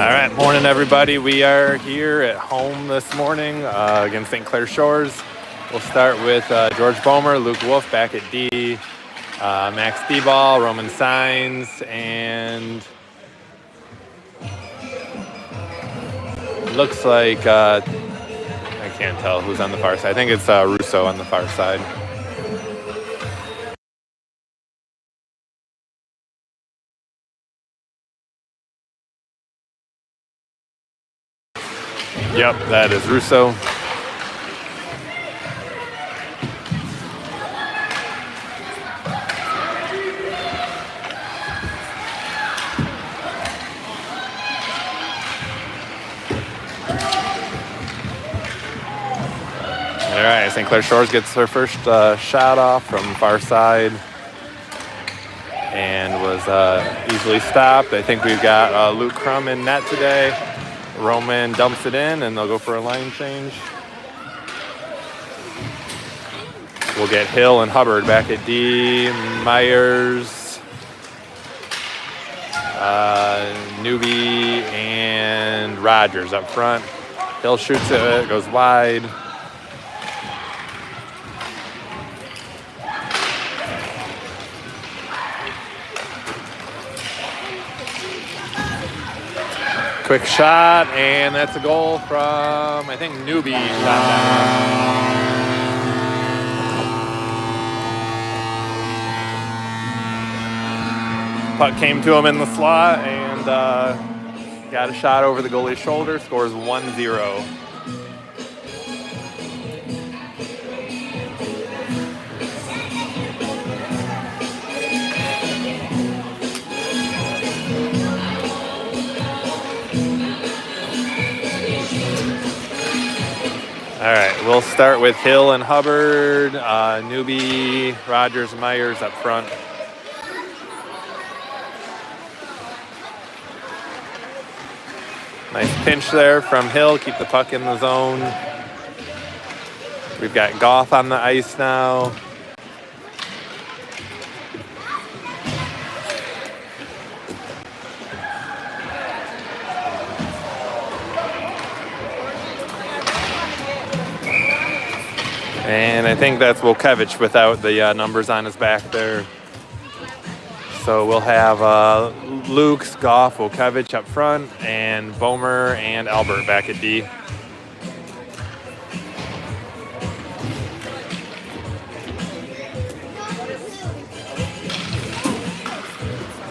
All right, morning everybody. We are here at home this morning against St. Clair Shores. We'll start with George Bomer, Luke Wolf back at D, Max D-Ball, Roman Signs, and looks like, I can't tell who's on the far side. I think it's Russo on the far side. Yep, that is Russo. All right, St. Clair Shores gets their first shot off from far side and was easily stopped. I think we've got Luke Crum in net today. Roman dumps it in, and they'll go for a line change. We'll get Hill and Hubbard back at D. Myers, Newby, and Rogers up front. Hill shoots it, goes wide. Quick shot, and that's a goal from, I think, Newby. Puck came to him in the slot and got a shot over the goalie's shoulder. Scores 1-0. All right, we'll start with Hill and Hubbard, Newby, Rogers, Myers up front. Nice pinch there from Hill, keep the puck in the zone. We've got Goff on the ice now. And I think that's Wojciech without the numbers on his back there. So we'll have Luke's, Goff, Wojciech up front, and Bomer and Albert back at D.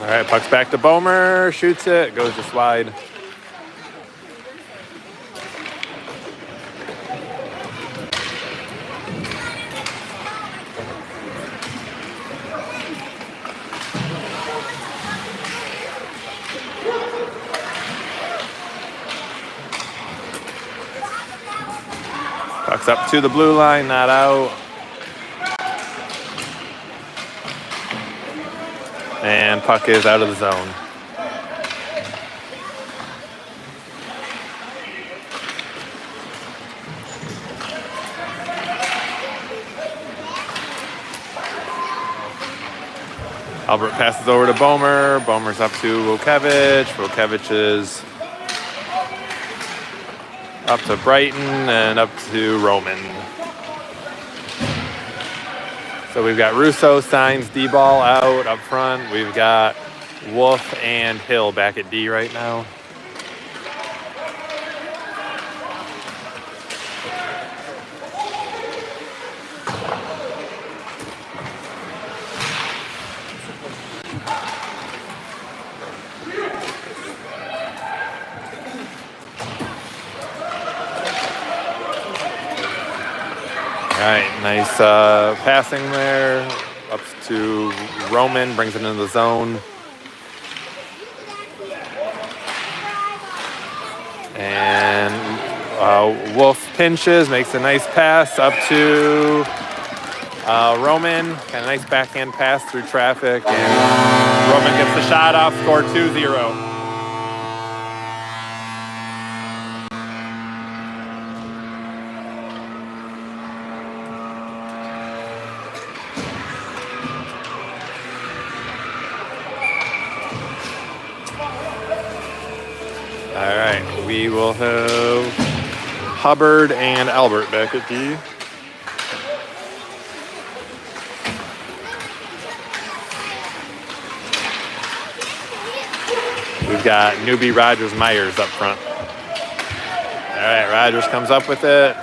All right, puck's back to Bomer, shoots it, goes just wide. Puck's up to the blue line, not out. And puck is out of the zone. Albert passes over to Bomer. Bomer's up to Wojciech. Wojciech is up to Brighton and up to Roman. So we've got Russo, Signs, D-Ball out up front. We've got Wolf and Hill back at D right now. All right, nice passing there. Up to Roman, brings it into the zone. And Wolf pinches, makes a nice pass up to Roman. Got a nice backhand pass through traffic. And Roman gets the shot off, score 2-0. All we will have Hubbard and Albert back at D. We've got newbie Rogers Myers up front. All right, Rogers comes up with it.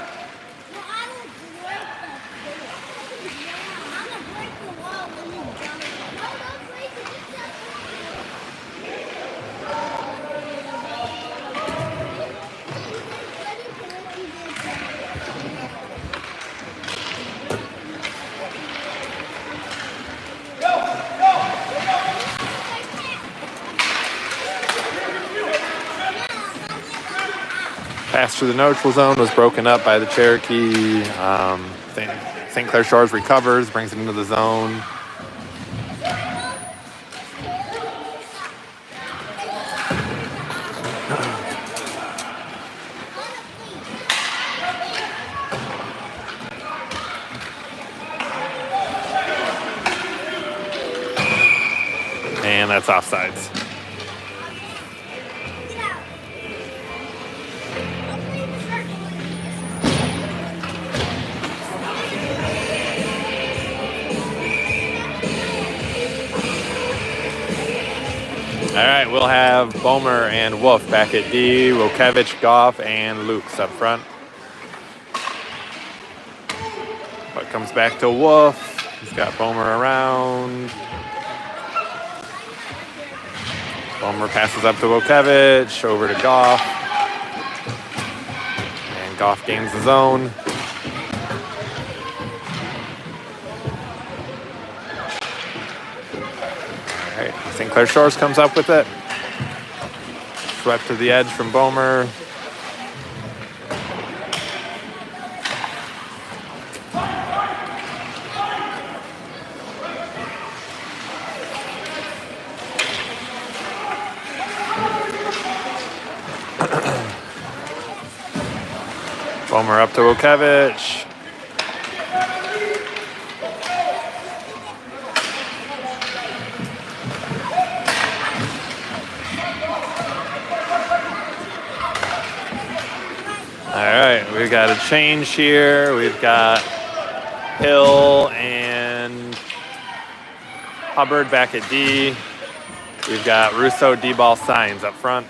Pass through the neutral zone was broken up by the Cherokee. St. Clair Shores recovers, brings it into the zone. And that's offsides. All right, we'll have Bomer and Wolf back at D, Rokevich, Goff, and Lukes up front. But comes back to Wolf. He's got Bomer around. Bomer passes up to Rokevich, over to Goff. And Goff gains the zone. All right, St. Clair Shores comes up with it. Swept to the edge from Bomer. Bomer up to Rokevich. All right, we've got a change here. We've got Hill and Hubbard back at D. We've got Russo, D-ball, Signs up front.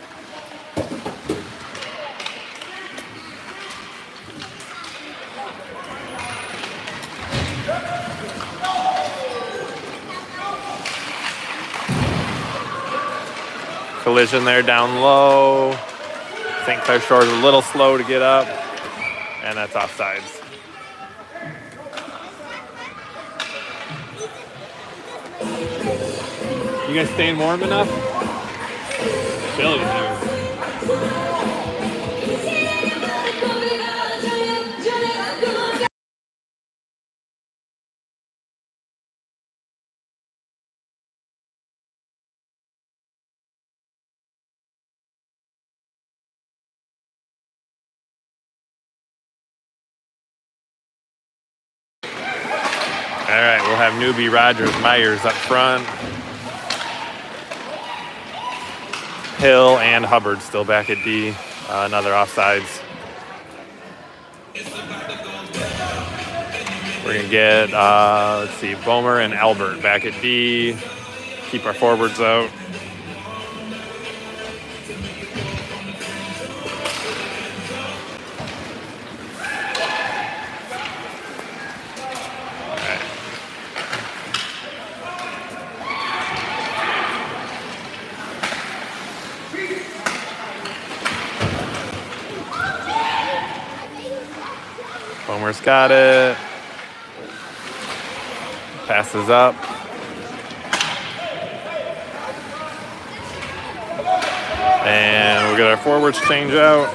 Collision there down low. St. Clair Shores a little slow to get up, and that's offsides. You guys staying warm enough? Chilly here. All right, we'll have newbie Rogers Myers up front. Hill and Hubbard still back at D. Another offsides. We're going to get, let's see, Bomer and Albert back at D. Keep our forwards out. Bomer's got it. Passes up. And we'll get our forwards change out.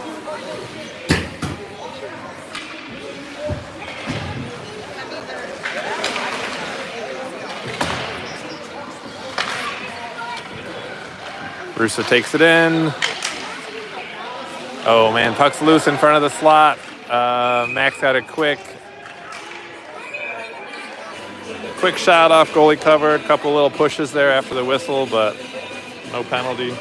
Russo takes it in. Oh man, puck's loose in front of the slot. Max got a quick shot off, goalie covered. Couple little pushes there after the whistle, but no penalty.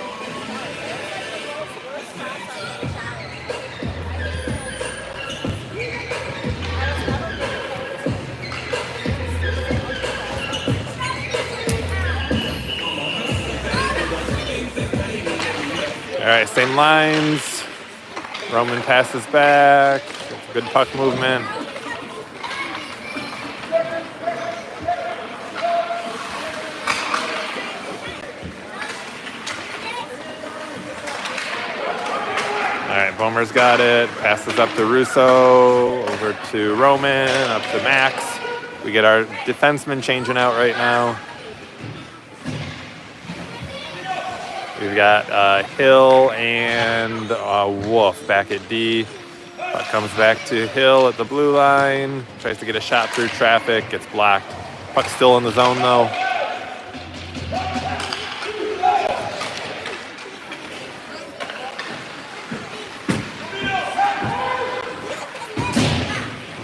right, same lines. Roman passes back. Good puck movement. All right, Bomer's got it. Passes up to Russo, over to Roman, up to Max. We get our defenseman changing out right now. We've got Hill and Wolf back at D. Puck comes back to Hill at the blue line. Tries to get a shot through traffic. Gets blocked. Puck's still in the zone, though.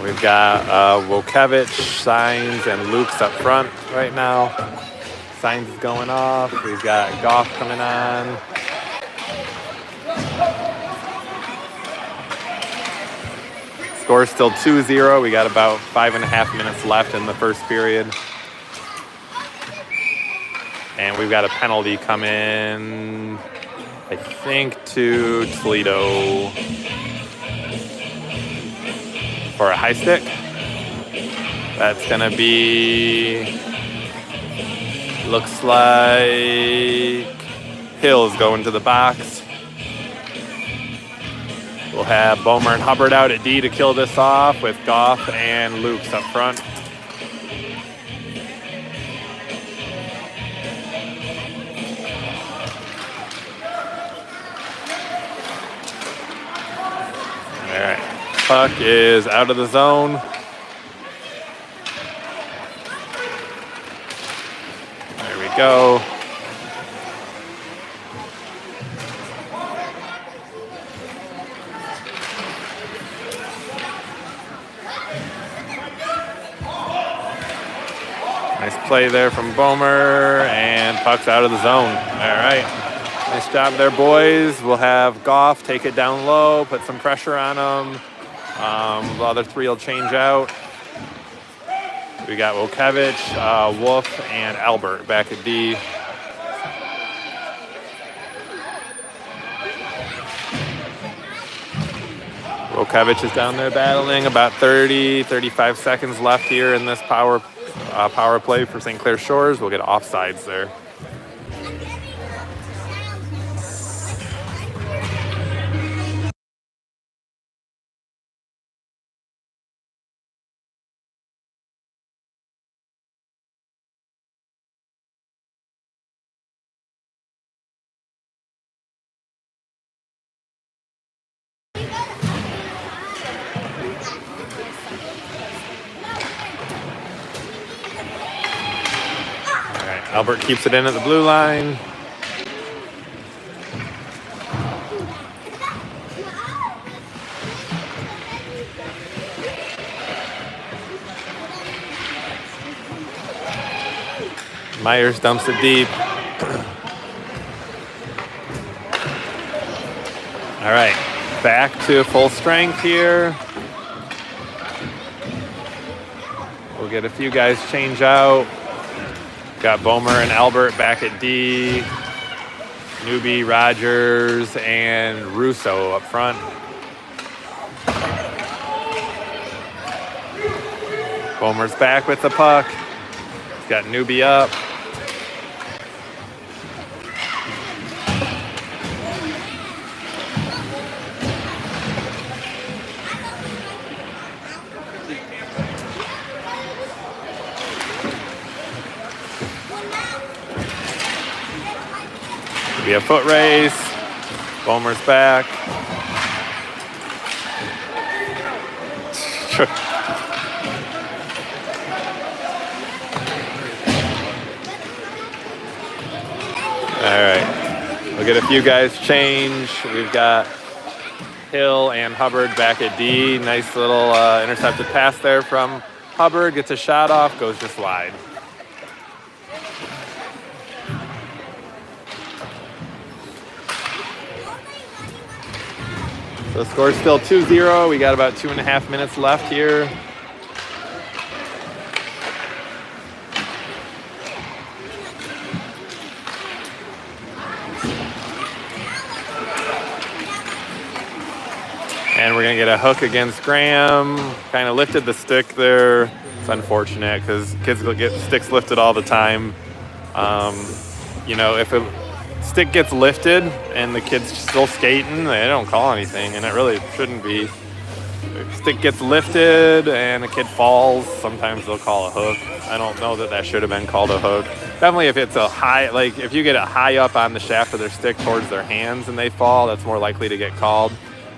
We've got Wojciech, Signs, and Luke's up front right now. Signs is going off. We've got Goff coming on. Score's still 2-0. We got about 5.5 minutes left in the first period. And we've got a penalty come in, I think, to Toledo for a high stick. That's going to be, looks like Hill's going to the box. We'll have Bomer and Hubbard out at D to kill this off with Goff and Luke's up front. All right, puck is out of the zone. There we go. Nice play there from Bomer, and puck's out of the zone. All right. Nice job there, boys. We'll have Goff take it down low, put some pressure on them. The other three will change out. We got Wojciech, Wolf, and Albert back at D. Wojciech is down there battling. About 35 seconds left here in this power play for St. Clair Shores. We'll get offsides there. Albert keeps it in at the blue line. Myers dumps it deep. All right, back to full strength here. We'll get a few guys change out. Got Bomer and Albert back at D. Newby, Rogers, and Russo up front. Bomer's back with the puck. He's got Newby up. Be a foot race. Bomer's back. All right. We'll get a few guys change. We've got Hill and Hubbard back at D. Nice little intercepted pass there from Hubbard. Gets a shot off, goes just wide. So the score's still 2-0. We got about 2.5 minutes left here. And we're going to get a hook against Graham. Kind of lifted the stick there. It's unfortunate because kids will get sticks lifted all the time. If a stick gets lifted and the kid's still skating, they don't call anything, and it really shouldn't be. If a stick gets lifted and a kid falls, sometimes they'll call a hook. I don't know that should have been called a hook. Definitely if it's a high, like if you get it high up on the shaft of their stick towards their hands and they fall, that's more likely to get called.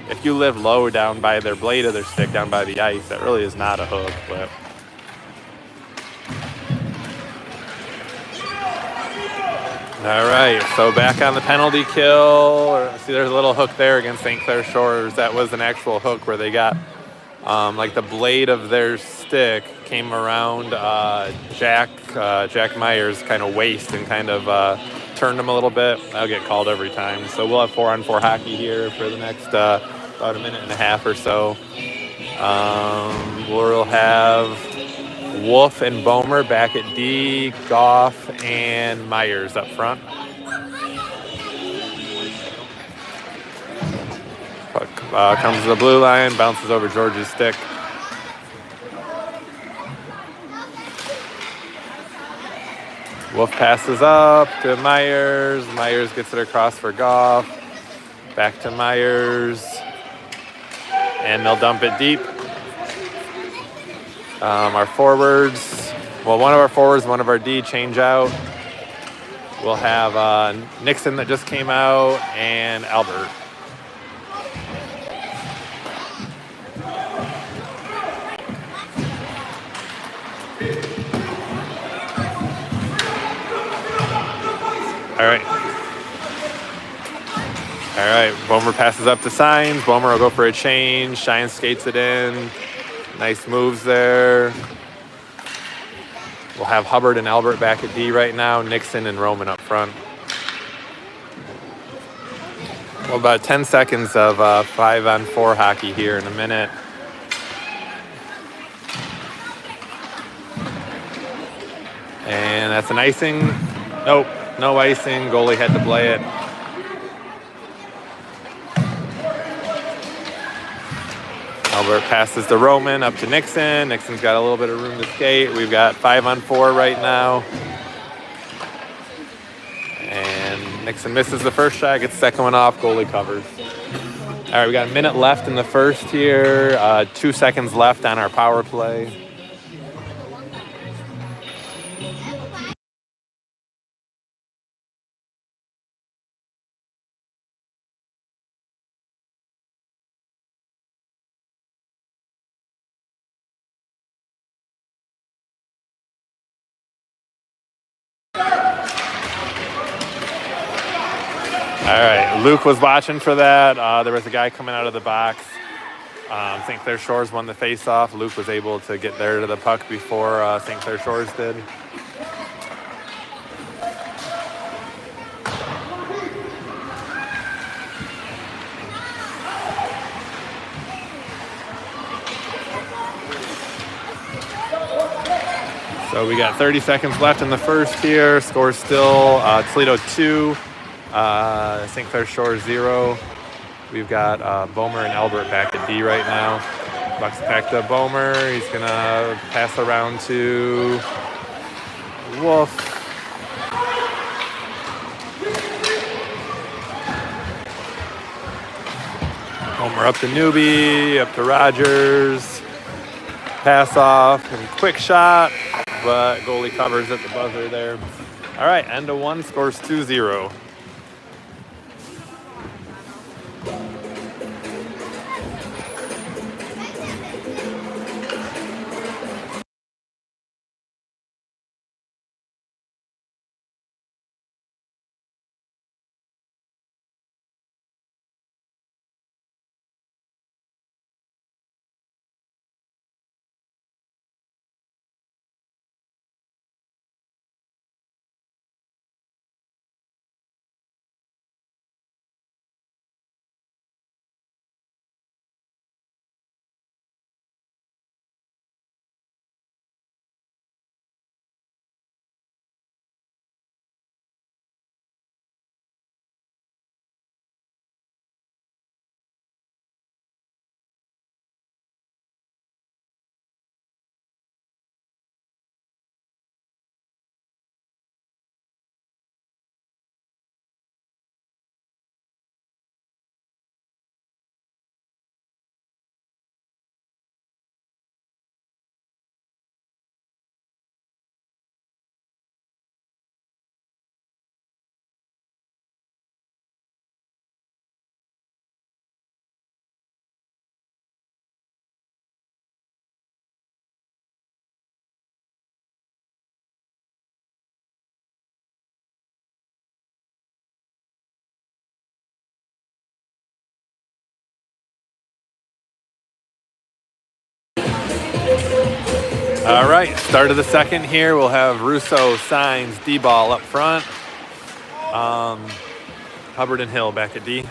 If you live low down by their blade of their stick, down by the ice, that really is not a hook. But all right, so back on the penalty kill. See, there's a little hook there against St. Clair Shores. That was an actual hook where they got, like the blade of their stick came around Jack Myers' kind of waist and kind of turned him a little bit. That'll get called every time. So we'll have 4-on-4 hockey here for the next about a minute and a half or so. We'll have Wolf and Bomer back at D, Goff and Myers up front. Puck comes to the blue line, bounces over George's stick. Wolf passes up to Myers. Myers gets it across for Goff. Back to Myers. And they'll dump it deep. Our forwards, one of our forwards, one of our D change out. We'll have Nixon that just came out and Albert. All right, Bomer passes up to Signs. Bomer will go for a change. Shine skates it in. Nice moves there. We'll have Hubbard and Albert back at D right now. Nixon and Roman up front. Well, about 10 seconds of 5-on-4 hockey here in a minute. And that's an icing. Nope, no icing. Goalie had to play it. Albert passes to Roman, up to Nixon. Nixon's got a little bit of room to skate. We've got 5-on-4 right now. And Nixon misses the first shot, gets the second one off, goalie covers. All right, we got a minute left in the first here. 2 seconds left on our power play. All right, Luke was watching for that. There was a guy coming out of the box. St. Clair Shores won the face-off. Luke was able to get there to the puck before St. Clair Shores did. So we got 30 seconds left in the first here. Score still Toledo 2, St. Clair Shores 0. We've got Bomer and Albert back at D right now. Bucks back to Bomer. He's going to pass around to Wolf. Bomer up to Newby, up to Rogers. Pass off and quick shot, but goalie covers at the buzzer there. All right, end of one, scores 2-0. All right, start of the second here. We'll have Russo, Signs, D-ball up front. Hubbard and Hill back at D.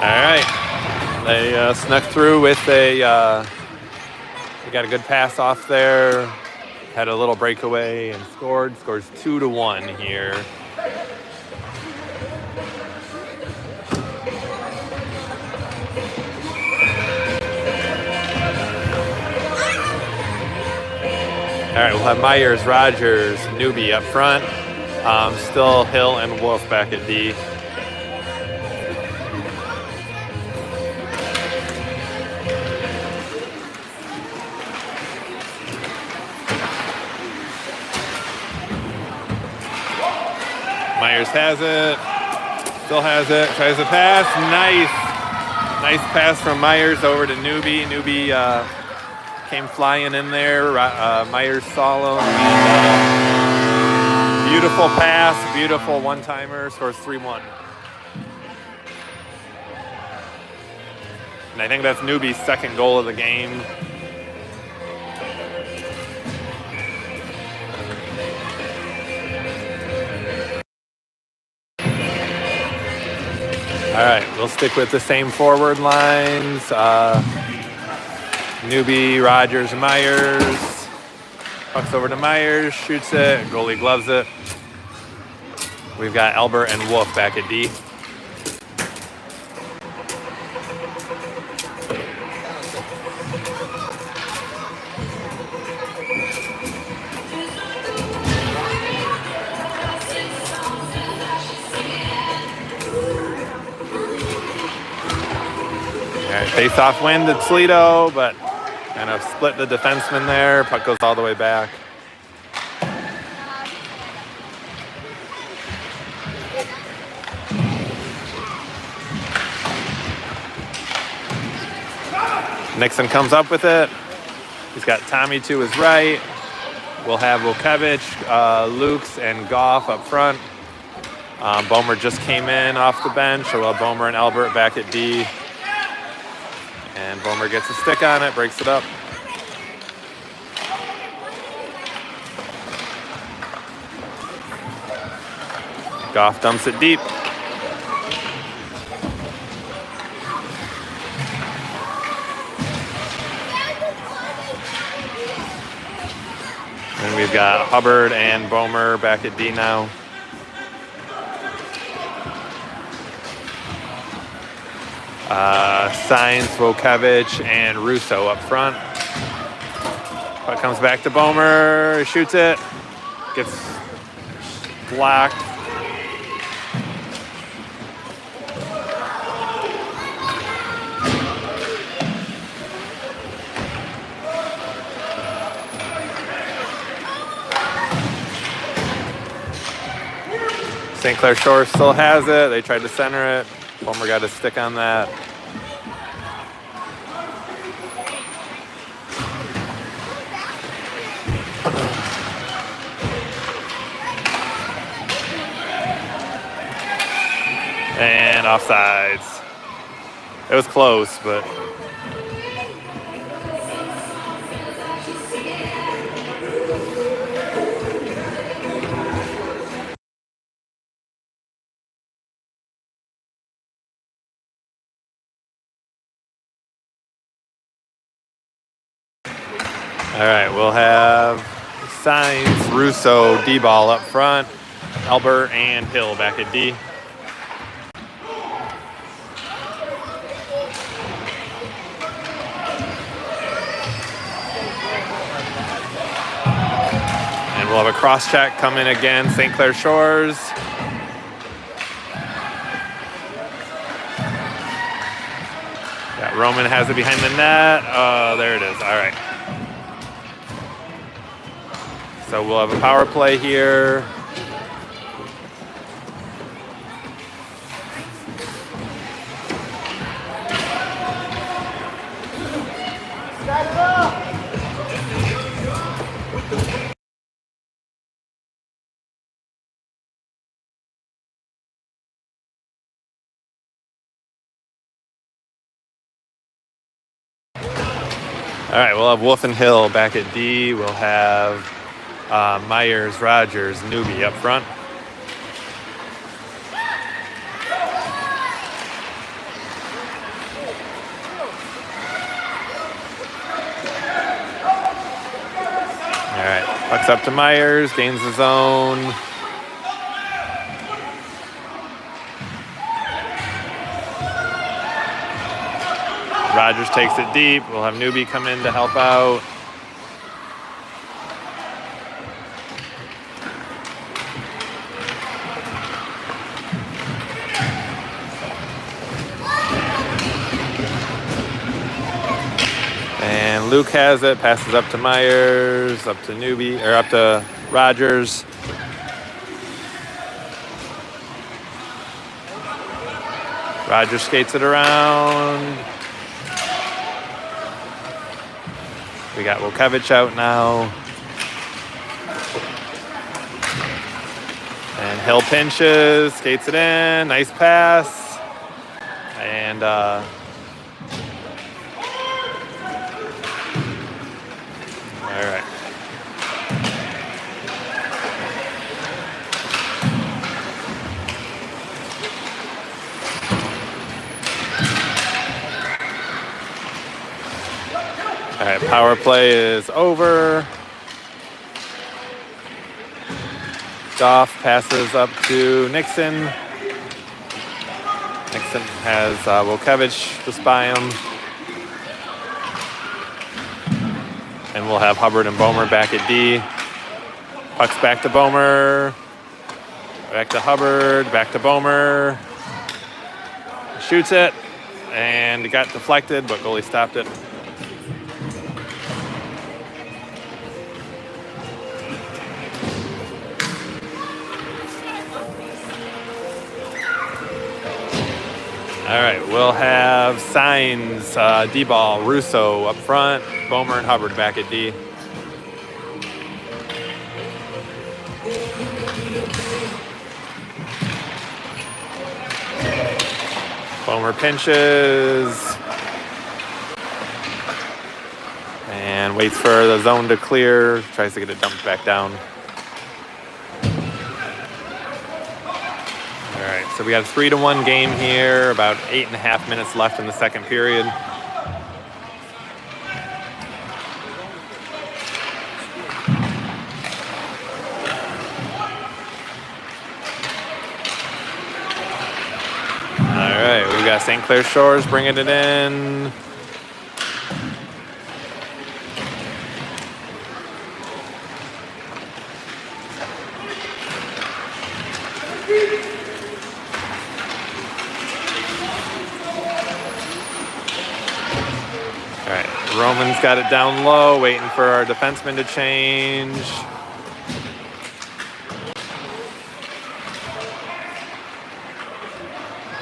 All right, they snuck through with they got a good pass off there, had a little breakaway and scored. Scores 2-1 here. All right, we'll have Myers, Rogers, Newbie up front. Still Hill and Wolf back at D. Myers has it, still has it, tries to pass, nice pass from Myers over to Newbie. Newbie came flying in there, Myers saw him, and, beautiful pass, beautiful one-timer, scores 3-1. And I think that's Newbie's second goal of the game. All right, we'll stick with the same forward lines. Newbie, Rogers, Myers. Pucks over to Myers, shoots it, goalie gloves it. We've got Albert and Wolf back at D. Face-off win to Toledo, but kind of split the defenseman there. Puck goes all the way back. Nixon comes up with it. He's got Tommy to his right. We'll have Wokevich, Lukes, and Goff up front. Bomer just came in off the bench, so we'll have Bomer and Albert back at D. And Bomer gets a stick on it, breaks it up. Goff dumps it deep. And we've got Hubbard and Bomer back at D now. Signs, Wokevich, and Russo up front. Puck comes back to Bomer, shoots it, gets blocked. St. Clair Shore still has it. They tried to center it. Bomer got a stick on that. And offsides. It was close, but all right, we'll have Signs, Russo, D-ball up front, Albert and Hill back at D. And we'll have a cross check come in again, St. Clair Shores. Yeah, Roman has it behind the net. There it is. All right. So we'll have a power play here. right, we'll have Wolf and Hill back at D. We'll have Myers, Rogers, Newbie up front. All right, pucks up to Myers, gains the zone. Rogers takes it deep. We'll have Newbie come in to help out. And Luke has it, passes up to Myers, up to Newbie, or up to Rogers. Rogers skates it around. We got Wojciech out now. And Hill pinches, skates it in, nice pass. And all right. All right, power play is over. Goff passes up to Nixon. Nixon has Wojciech just by him. And we'll have Hubbard and Bomer back at D. Puck's back to Bomer. Back to Hubbard, back to Bomer. Shoots it, and it got deflected, but goalie stopped it. All right, we'll have Signs, D-ball, Russo up front, Bomer and Hubbard back at D. Bomer pinches. And waits for the zone to clear, tries to get it dumped back down. All right, so we got a 3-1 game here, about 8.5 minutes left in the second period. All right, we got St. Clair Shores bringing it in. All right, Roman's got it down low, waiting for our defenseman to change.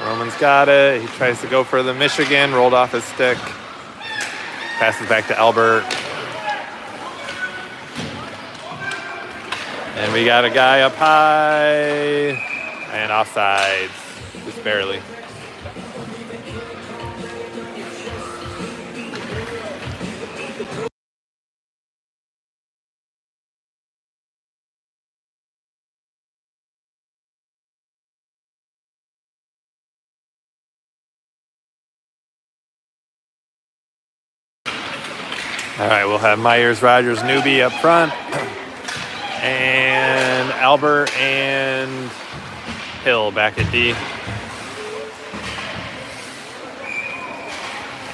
Roman's got it. He tries to go for the Michigan, rolled off his stick. Passes back to Albert. And we got a guy up high and offsides, just barely. All right, we'll have Myers, Rogers, Newbie up front. And Albert and Hill back at D.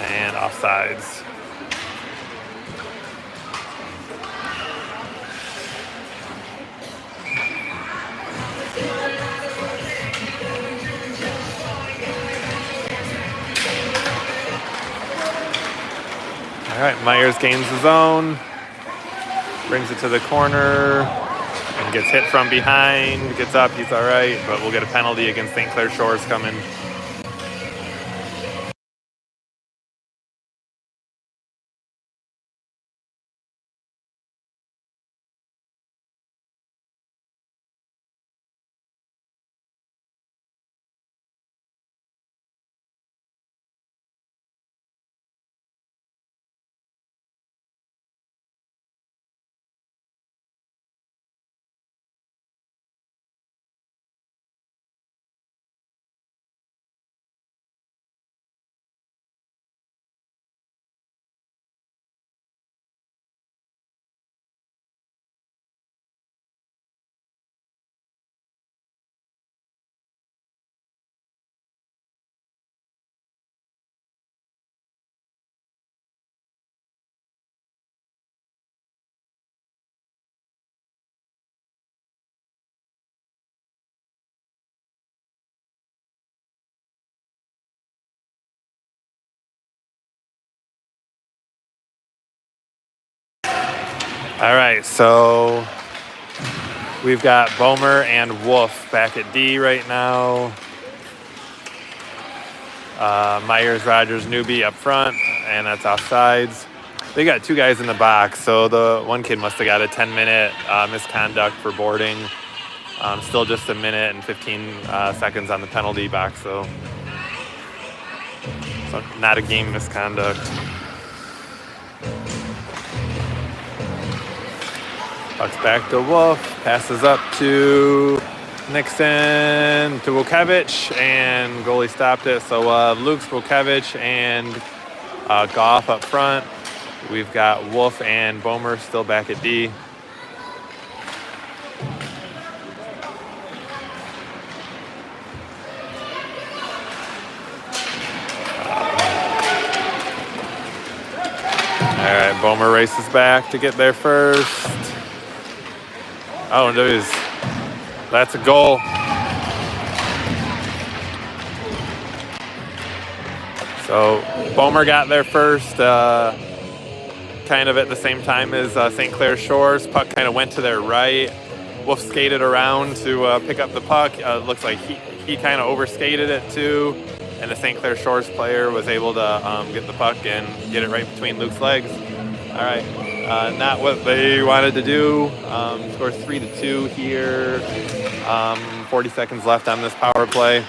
And offsides. All right, Myers gains the zone, brings it to the corner, and gets hit from behind, gets up, he's all right, but we'll get a penalty against St. Clair Shores coming. All right, so we've got Bomer and Wolf back at D right now. Myers, Rogers, Newbie up front, and that's offsides. They got 2 guys in the box, so the one kid must have got a 10-minute misconduct for boarding. Still just a minute and 15 seconds on the penalty box, so not a game misconduct. Puck's back to Wolf, passes up to Nixon to Wojciech, and goalie stopped it. So Luke's, Wojciech, and Goff up front. We've got Wolf and Bomer still back at D. All right, Bomer races back to get there first. Oh, geez. That's a goal. So Bomer got there first, kind of at the same time as St. Clair Shores. Puck kind of went to their right. Wolf skated around to pick up the puck. Looks like he kind of overskated it too. And the St. Clair Shores player was able to get the puck and get it right between Luke's legs. All right, not what they wanted to do. Scores 3-2 here. 40 seconds left on this power play.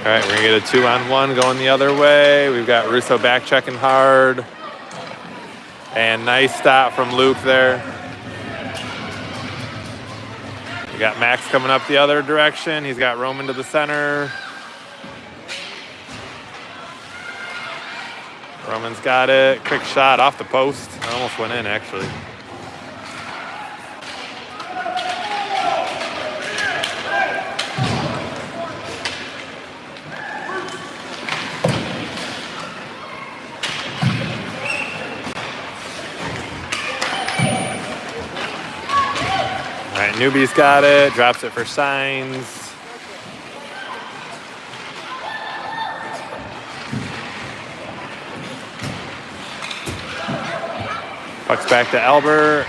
All right, we're gonna get a 2-on-1 going the other way. We've got Russo back checking hard. And nice stop from Luke there. We got Max coming up the other direction. He's got Roman to the center. Roman's got it. Quick shot off the post. It almost went in, actually. All right, Newbie's got it, drops it for Signs. Puck's back to Albert,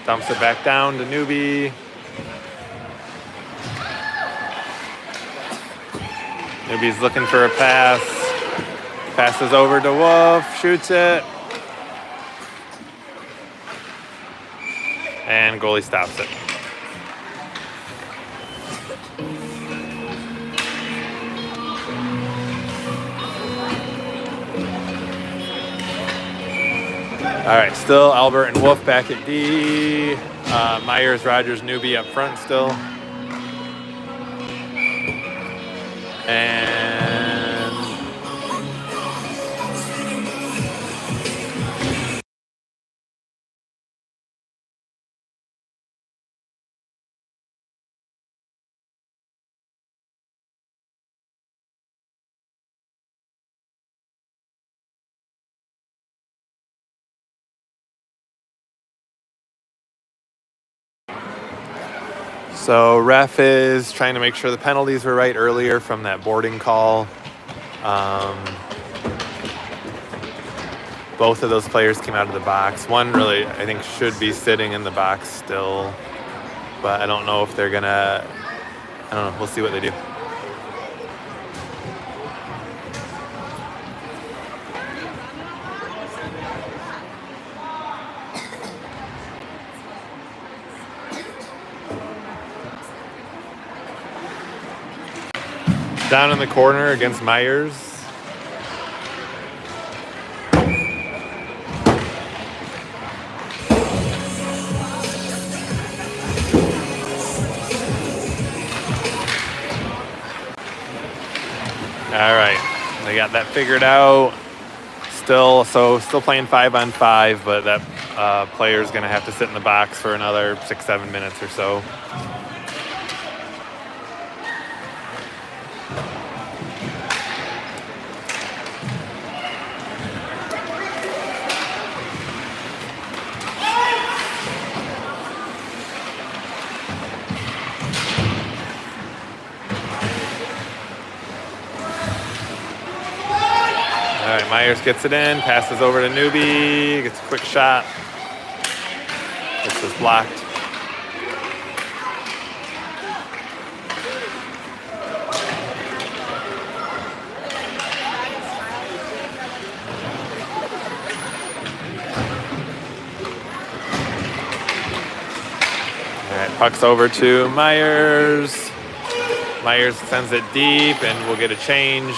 dumps it back down to Newbie. Newbie's looking for a pass. Passes over to Wolf, shoots it. And goalie stops it. All right, still Albert and Wolf back at D. Myers, Rogers, Newbie up front still. And so ref is trying to make sure the penalties were right earlier from that boarding call. Both of those players came out of the box. One really, I think, should be sitting in the box still, but I don't know if they're gonna, I don't know, we'll see what they do. Down in the corner against Myers. All right, they got that figured out. Still playing 5-on-5, but that player's gonna have to sit in the box for another 6-7 minutes or so. Myers gets it in, passes over to Newbie, gets a quick shot. This is blocked. All right, puck's over to Myers. Myers sends it deep, and we'll get a change.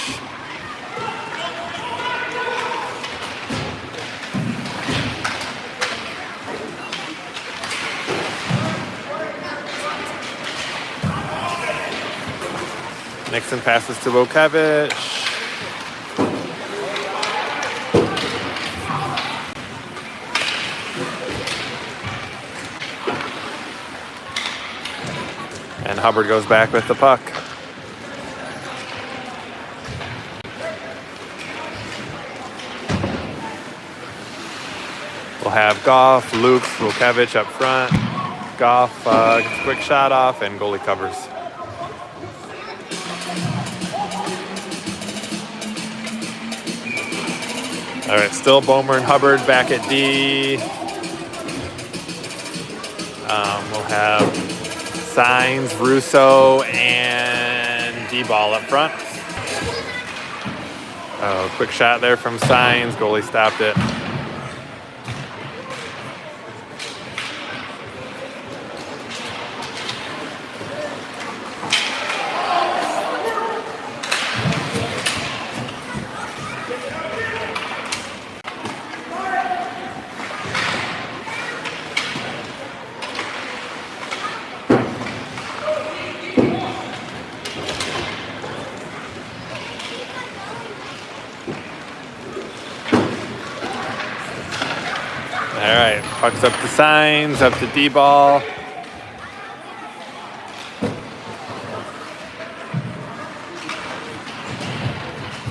Nixon passes to Vukevich. And Hubbard goes back with the puck. We'll have Goff, Luke, Vukevich up front. Goff gets a quick shot off, and goalie covers. All right, still Bomer and Hubbard back at D. We'll have Signs, Russo, and D-ball up front. Oh, quick shot there from Signs. Goalie stopped it. All right, puck's up to Signs, up to D-ball.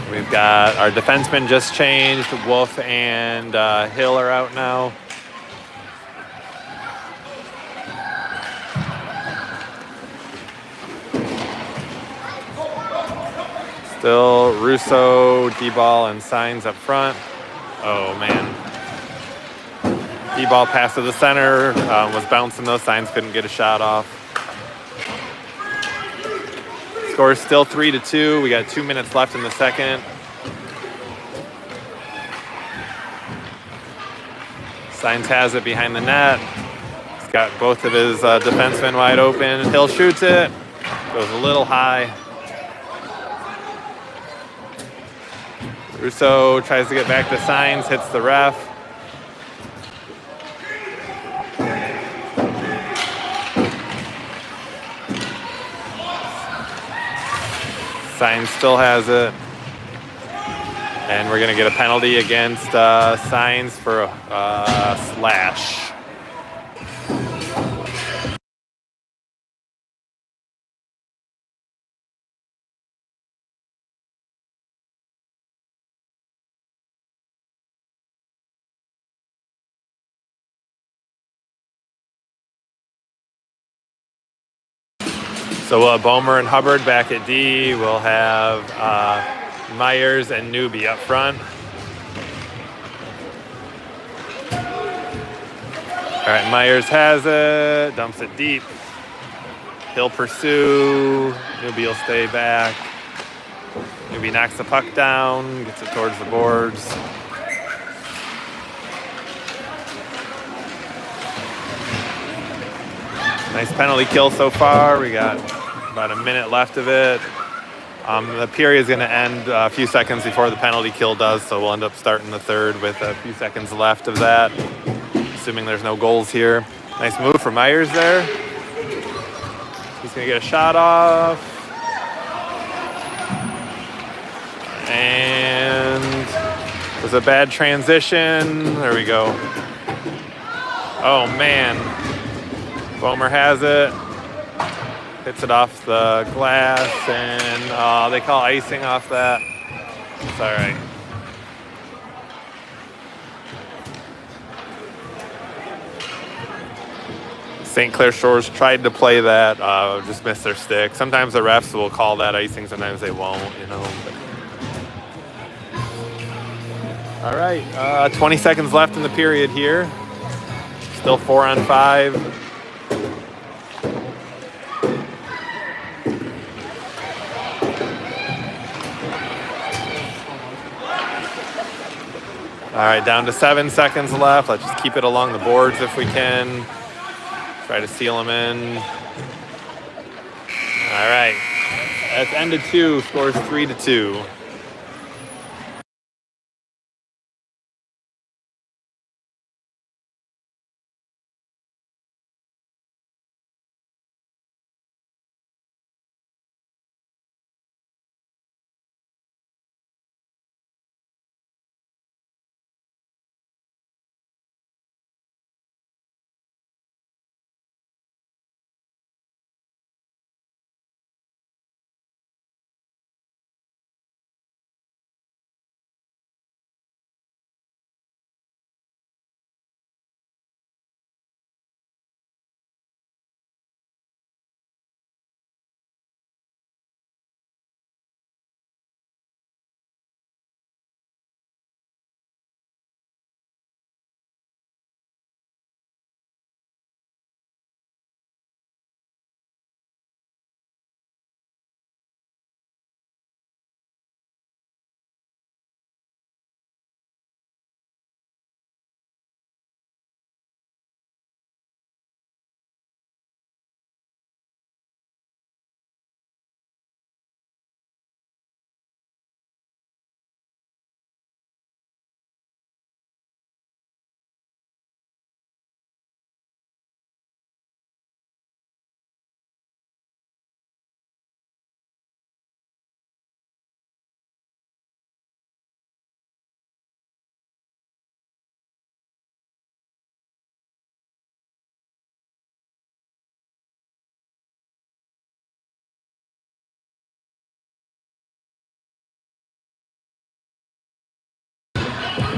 We've got our defensemen just changed. Wolf and Hill are out now. Still Russo, D-ball, and Signs up front. Oh, man. D-ball pass to the center, was bouncing those. Signs couldn't get a shot off. Score is still 3-2. We got 2 minutes left in the second. Signs has it behind the net. He's got both of his defensemen wide open. Hill shoots it. Goes a little high. Russo tries to get back to Signs, hits the ref. Signs still has it. And we're going to get a penalty against Signs for a slash. So we'll have Bomer and Hubbard back at D. We'll have Myers and Newbie up front. All right, Myers has it, dumps it deep. He'll pursue. Newbie will stay back. Newbie knocks the puck down, gets it towards the boards. Nice penalty kill so far. We got about a minute left of it. The period is going to end a few seconds before the penalty kill does, so we'll end up starting the third with a few seconds left of that, assuming there's no goals here. Nice move from Myers there. He's going to get a shot off. And it was a bad transition. There we go. Oh, man. Bomer has it, hits it off the glass, and they call icing off that. It's all right. St. Clair Shores tried to play that, just missed their stick. Sometimes the refs will call that icing, sometimes they won't, you know. All right, 20 seconds left in the period here. Still 4 on 5. All right, down to 7 seconds left. Let's just keep it along the boards if we can. Try to seal them in. All right, that's ended 2, scores 3-2.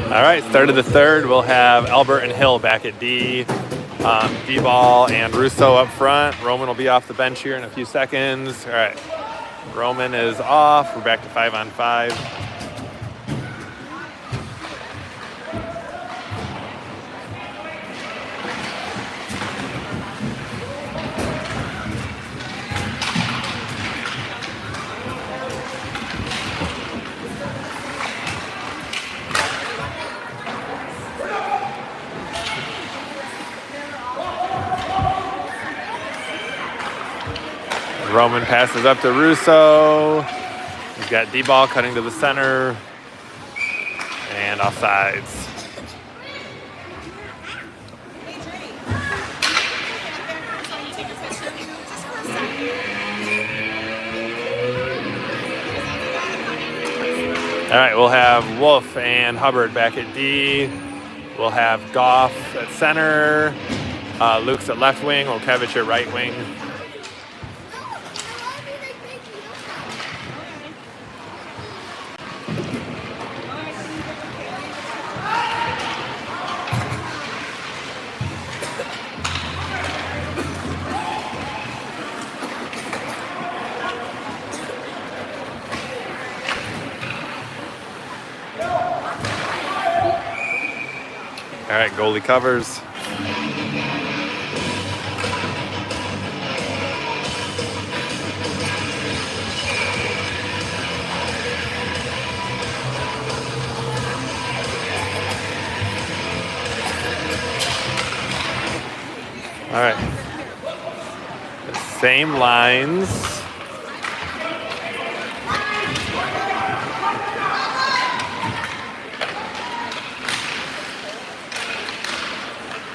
All right, start of the third. We'll have Albert and Hill back at D. D-ball and Russo up front. Roman will be off the bench here in a few seconds. All right, Roman is off. We're back to 5 on 5. Roman passes up to Russo. He's got D-ball cutting to the center. And offsides. All right, we'll have Wolf and Hubbard back at D. We'll have Goff at center. Luke's at left wing. Olkevich at right wing. All right, goalie covers. All right, the same lines.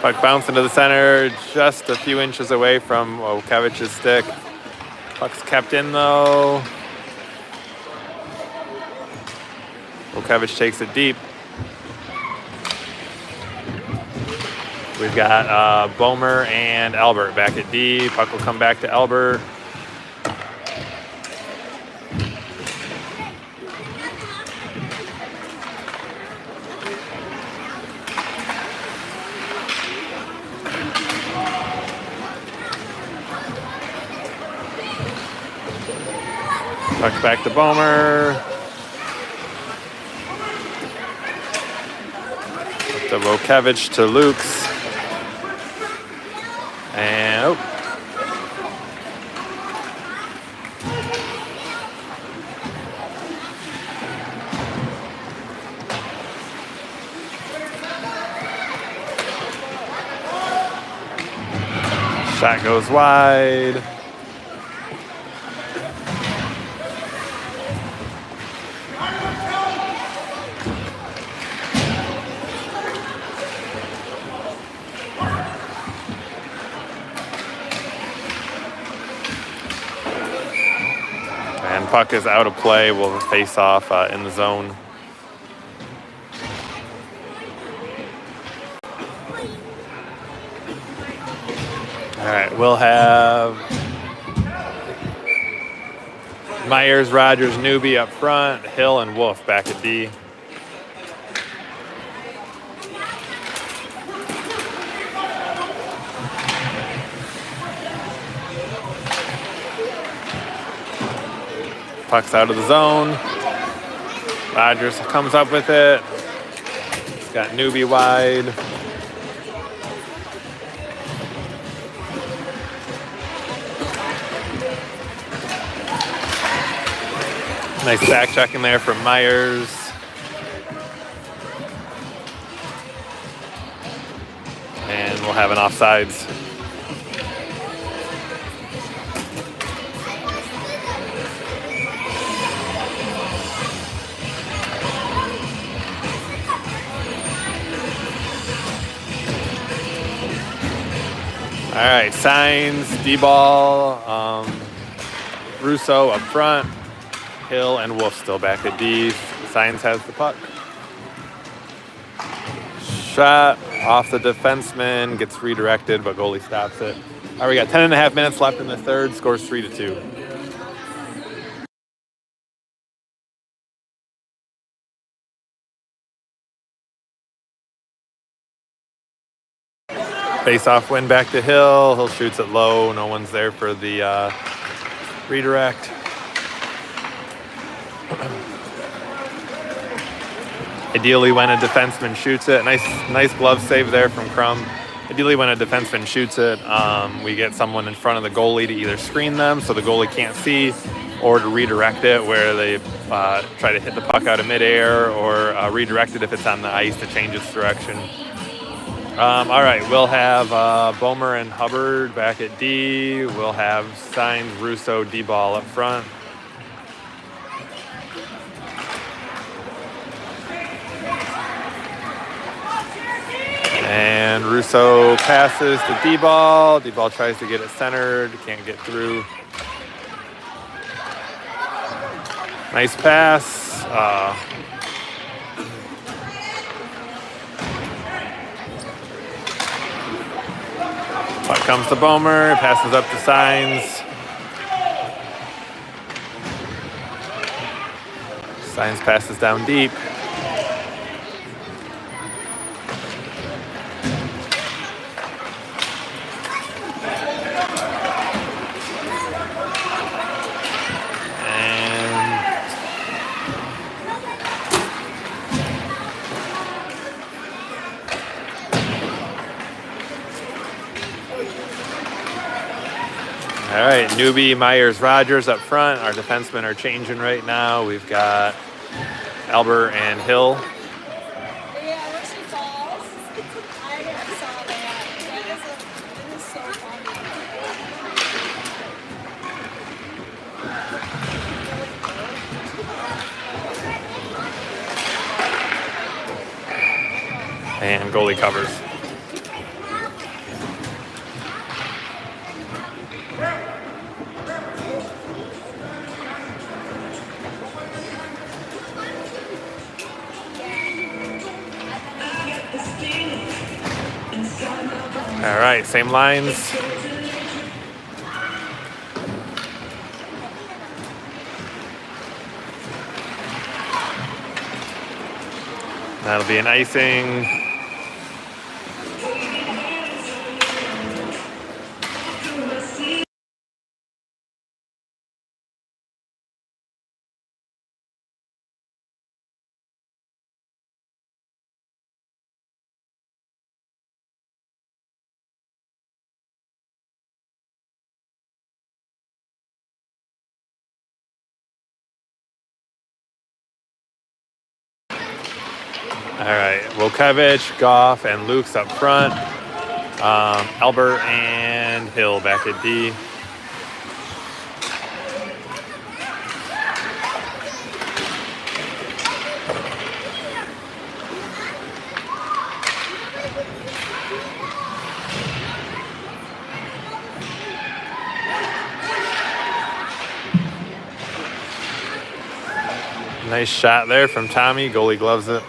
Puck bounced into the center, just a few inches away from Olkevich's stick. Puck's kept in though. Olkevich takes it deep. We've got Bomer and Albert back at D. Puck will come back to Albert. Puck back to Bomer. Wokevich to Luke's. And shot goes wide. And puck is out of play. We'll face off in the zone. All right, we'll have Myers, Rogers, Newby up front, Hill and Wolf back at D. Puck's out of the zone. Rogers comes up with it. He's got Newby wide. Nice back checking there from Myers. And we'll have an offsides. All right, Signs, D-ball, Russo up front, Hill and Wolf still back at D. Signs has the puck. Shot off the defenseman, gets redirected, but goalie stops it. All right, we got 10.5 minutes left in the third, scores 3-2. Face-off win back to Hill. Hill shoots it low. No one's there for the redirect. Ideally, when a defenseman shoots it, nice glove save there from Crum. Ideally, when a defenseman shoots it, we get someone in front of the goalie to either screen them so the goalie can't see, or to redirect it where they try to hit the puck out of midair, or redirect it if it's on the ice to change its direction. All right, we'll have Bomer and Hubbard back at D. We'll have Signs, Russo, D-ball up front. And Russo passes to D-ball. D-ball tries to get it centered, can't get through. Nice pass. Puck comes to Bomer, passes up to Signs. Signs passes down deep. All right, Newby, Myers, Rogers up front. Our defensemen are changing right now. We've got Albert and Hill. Yeah, where she falls. I saw that. It was so funny. And goalie covers. All right, same lines. That'll be an icing. All right, Wojciech, Goff, and Luke's up front. Albert and Hill back at D. Nice shot there from Tommy. Goalie gloves it.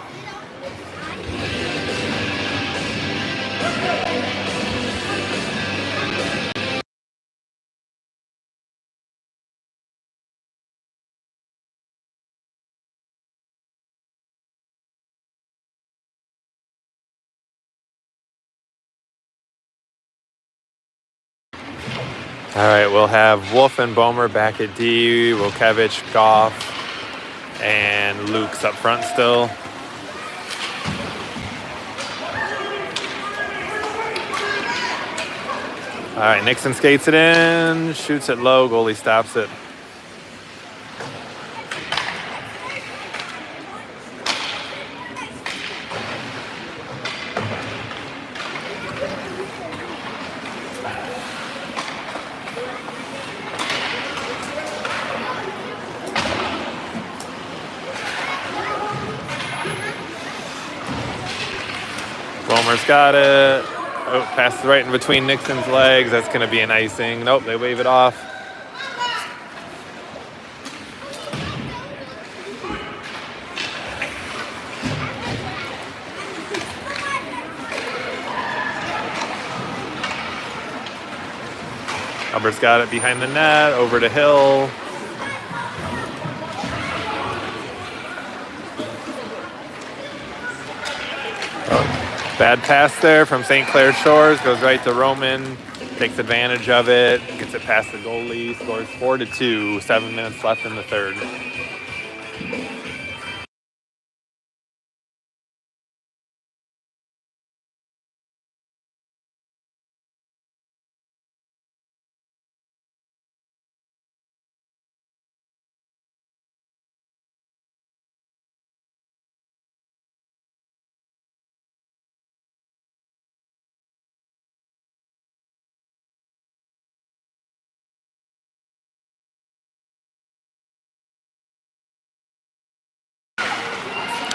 All right, we'll have Wolf and Bomer back at D. Wojciech, Goff, and Luke's up front still. All right, Nixon skates it in, shoots it low, goalie stops it. Bomer's got it. Oh, passes right in between Nixon's legs. That's going to be an icing. Nope, they wave it off. Hubbard's got it behind the net, over to Hill. Bad pass there from St. Clair Shores, goes right to Roman, takes advantage of it, gets it past the goalie, scores 4-2, 7 minutes left in the third.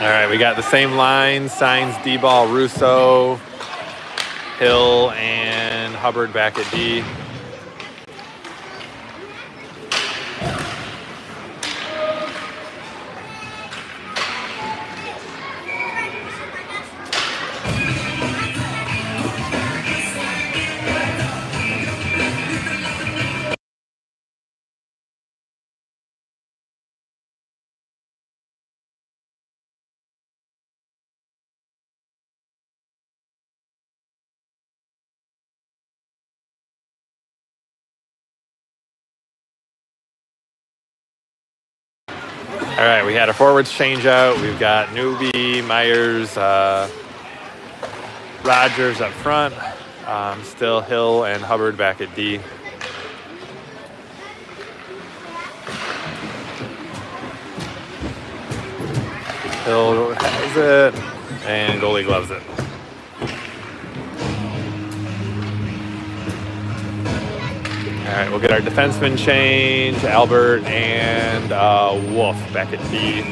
All right, we got the same line, Signs, D-ball, Russo, Hill, and Hubbard back at D. All right, we had a forwards change out. We've got Newby, Myers, Rogers up front. Still Hill and Hubbard back at D. Hill has it, and goalie gloves it. All right, we'll get our defenseman change, Albert and Wolf back at D.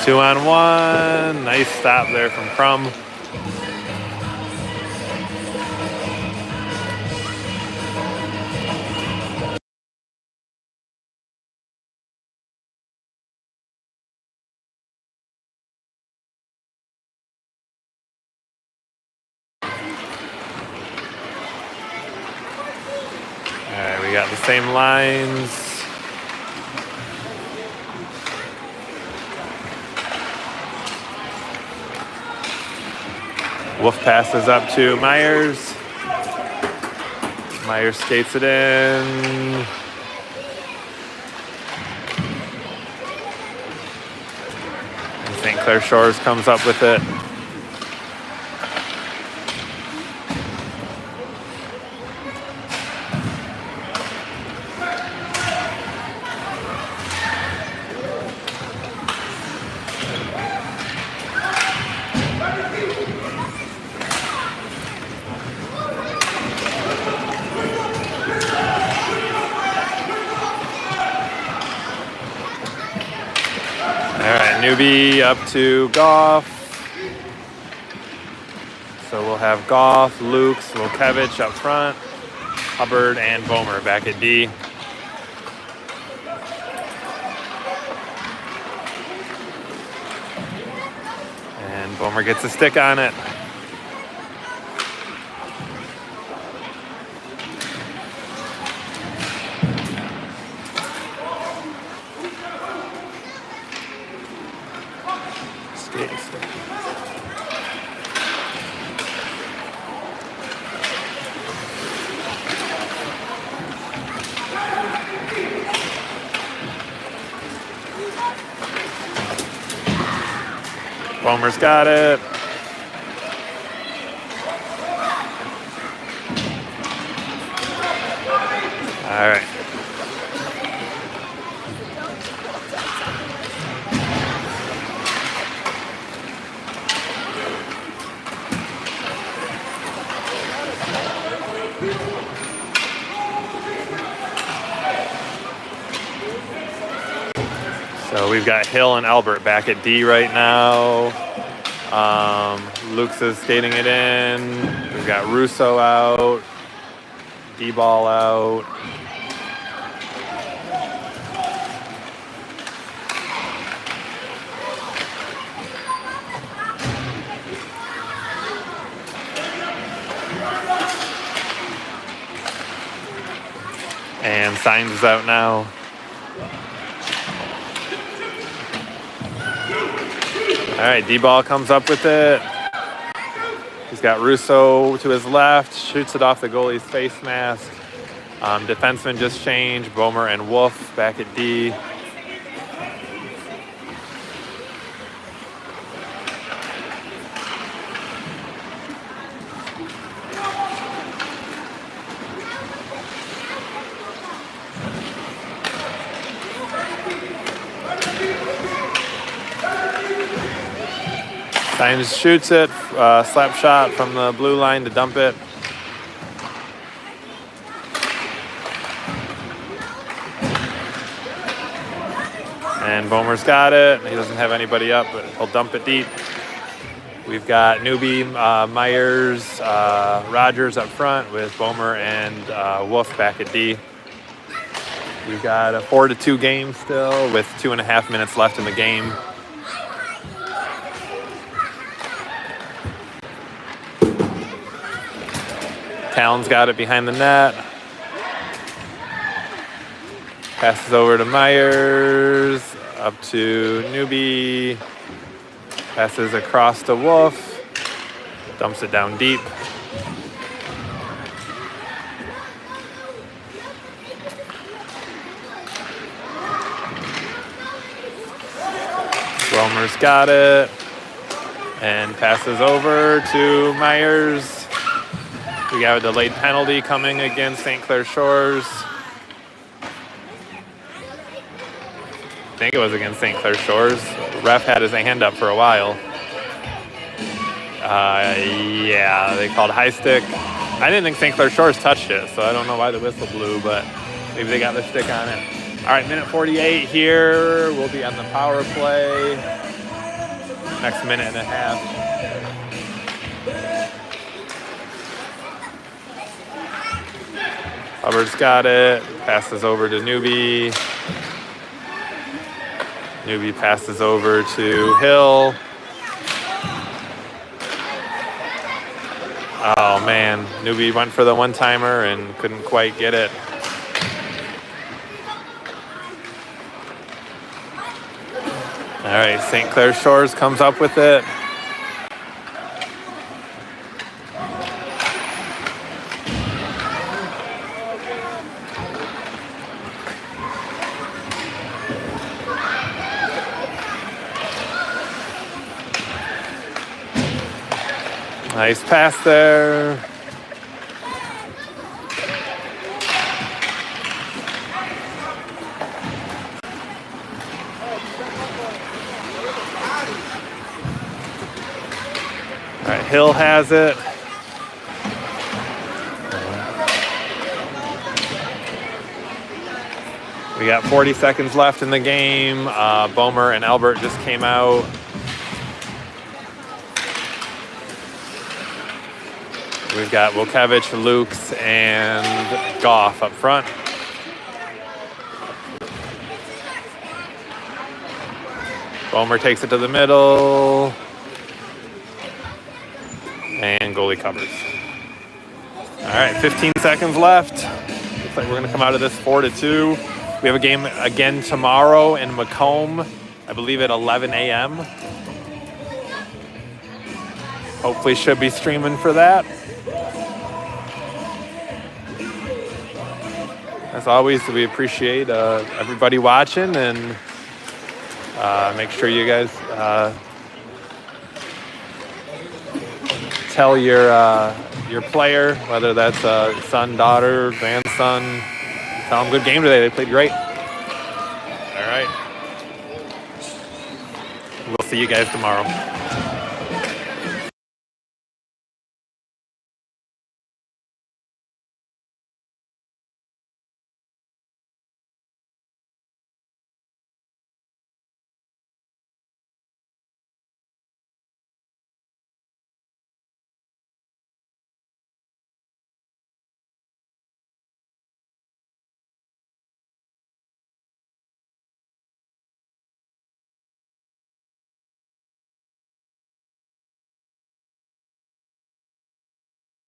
Two on one, nice stop there from Crum. All right, we got the same lines. Wolf passes up to Myers. Myers skates it in. And St. Clair Shores comes up with it. Newbie up to Goff. So we'll have Goff, Lukes, Wilkevich up front, Hubbard, and Bomer back at D. And Bomer gets a stick on it. Skating stick. Bomer's got it. All right. So we've got Hill and Albert back at D right now. Lukes is skating it in. We've got Russo out. D-ball out. And Signs is out now. All right, D-ball comes up with it. He's got Russo to his left, shoots it off the goalie's face mask. Defenseman just changed, Bomer and Wolf back at D. Signs shoots it, slap shot from the blue line to dump it. And Bomer's got it. He doesn't have anybody up, but he'll dump it deep. We've got Newbie, Myers, Rogers up front with Bomer and Wolf back at D. We've got a 4-2 game still with 2.5 minutes left in the game. Talon's got it behind the net. Passes over to Myers, up to Newbie. Passes across to Wolf. Dumps it down deep. Romer's got it. And passes over to Myers. We got a delayed penalty coming against St. Clair Shores. I think it was against St. Clair Shores. Ref had his hand up for a while. Yeah, they called high stick. I didn't think St. Clair Shores touched it, so I don't know why the whistle blew, but maybe they got the stick on it. All right, minute 48 here. We'll be on the power play. Next minute and a half. Hubbard's got it, passes over to Newbie. Newbie passes over to Hill. Oh man, Newbie went for the one-timer and couldn't quite get it. All right, St. Clair Shores comes up with it. Nice pass there. All right, Hill has it. We got 40 seconds left in the game. Bomer and Albert just came out. We've got Wilkevich, Lukes, and Goff up front. Bomer takes it to the middle. And goalie covers. All right, 15 seconds left. Looks like we're going to come out of this 4-2. We have a game again tomorrow in Macomb, I believe at 11 a.m. Hopefully should be streaming for that. As always, we appreciate everybody watching, and make sure you guys tell your player, whether that's son, daughter, grandson, tell them good game today. They played great. All right. We'll see you guys tomorrow.